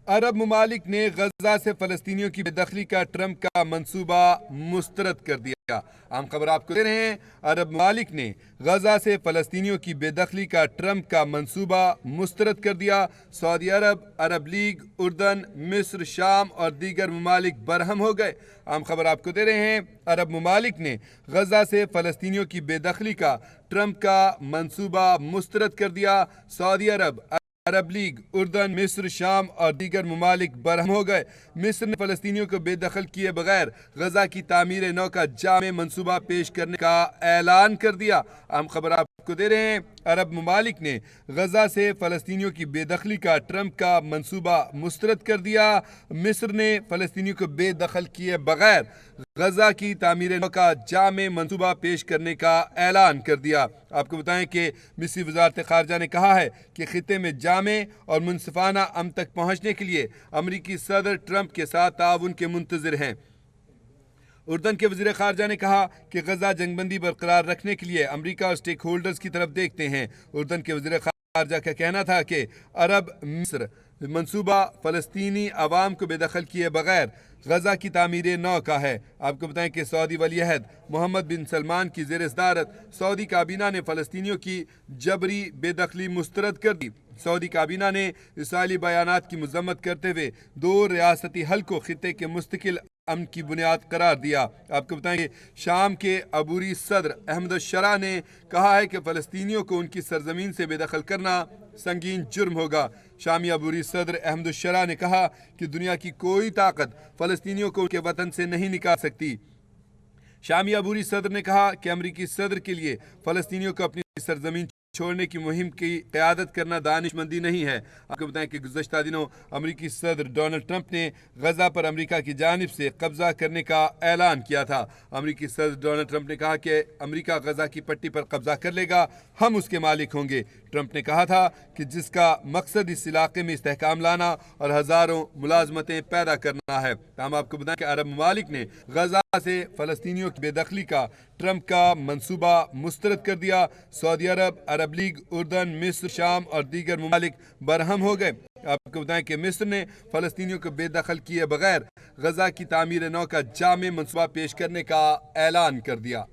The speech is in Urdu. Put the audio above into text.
عرب ممالک نے غزہ سے فلسطینیوں کی بے دخلی کا ٹرمپ کا منصوبہ مسترد کر دیا۔ اہم خبر آپ کو دے رہے ہیں، عرب ممالک نے غزہ سے فلسطینیوں کی بے دخلی کا ٹرمپ کا منصوبہ مسترد کر دیا۔ سعودی عرب، عرب لیگ، اردن، مصر، شام اور دیگر ممالک برہم ہو گئے۔ اہم خبر آپ کو دے رہے ہیں، عرب ممالک نے غزہ سے فلسطینیوں کی بے دخلی کا ٹرمپ کا منصوبہ مسترد کر دیا۔ سعودی عرب، عرب لیگ، اردن، مصر، شام اور دیگر ممالک برہم ہو گئے۔ مصر نے فلسطینیوں کو بے دخل کیے بغیر غزہ کی تعمیر نو کا جامع منصوبہ پیش کرنے کا اعلان کر دیا۔ اہم خبر آپ کو دے رہے ہیں، عرب ممالک نے غزہ سے فلسطینیوں کی بے دخلی کا ٹرمپ کا منصوبہ مسترد کر دیا۔ مصر نے فلسطینیوں کو بے دخل کیے بغیر غزہ کی تعمیر نو کا جامع منصوبہ پیش کرنے کا اعلان کر دیا۔ آپ کو بتائیں کہ مصری وزارت خارجہ نے کہا ہے کہ خطے میں جامع اور منصفانہ امن تک پہنچنے کے لیے امریکی صدر ٹرمپ کے ساتھ تعاون کے منتظر ہیں۔ اردن کے وزیر خارجہ نے کہا کہ غزہ جنگ بندی برقرار رکھنے کے لیے امریکہ اور سٹیک ہولڈرز کی طرف دیکھتے ہیں۔ اردن کے وزیر خارجہ کا کہنا تھا کہ عرب مصر منصوبہ فلسطینی عوام کو بے دخل کیے بغیر غزہ کی تعمیر نو کا ہے۔ آپ کو بتائیں کہ سعودی ولی عہد محمد بن سلمان کی زیر صدارت سعودی کابینہ نے فلسطینیوں کی جبری بے دخلی مسترد کر دی۔ سعودی کابینہ نے اسرائیلی بیانات کی مذمت کرتے ہوئے دو ریاستی حل کو خطے کے مستقل امن کی بنیاد قرار دیا۔ آپ کو بتائیں کہ شام کے عبوری صدر احمد الشرع نے کہا ہے کہ فلسطینیوں کو ان کی سرزمین سے بے دخل کرنا سنگین جرم ہوگا۔ شامی عبوری صدر احمد الشرع نے کہا کہ دنیا کی کوئی طاقت فلسطینیوں کو ان کے وطن سے نہیں نکال سکتی۔ شامی عبوری صدر نے کہا کہ امریکی صدر کے لیے فلسطینیوں کو اپنی سرزمین چھوڑنے کی مہم کی قیادت کرنا دانش مندی نہیں ہے۔ آپ کو بتائیں کہ گزشتہ دنوں امریکی صدر ڈونلڈ ٹرمپ نے غزہ پر امریکہ کی جانب سے قبضہ کرنے کا اعلان کیا تھا۔ امریکی صدر ڈونلڈ ٹرمپ نے کہا کہ امریکہ غزہ کی پٹی پر قبضہ کر لے گا، ہم اس کے مالک ہوں گے۔ ٹرمپ نے کہا تھا کہ جس کا مقصد اس علاقے میں استحکام لانا اور ہزاروں ملازمتیں پیدا کرنا ہے۔ ہم آپ کو بتائیں کہ عرب ممالک نے غزہ سے فلسطینیوں کی بے دخلی کا ٹرمپ کا منصوبہ مسترد کر دیا۔ سعودی عرب، عرب لیگ، اردن، مصر، شام اور دیگر ممالک برہم ہو گئے۔ آپ کو بتائیں کہ مصر نے فلسطینیوں کو بے دخل کیے بغیر غزہ کی تعمیر نو کا جامع منصوبہ پیش کرنے کا اعلان کر دیا۔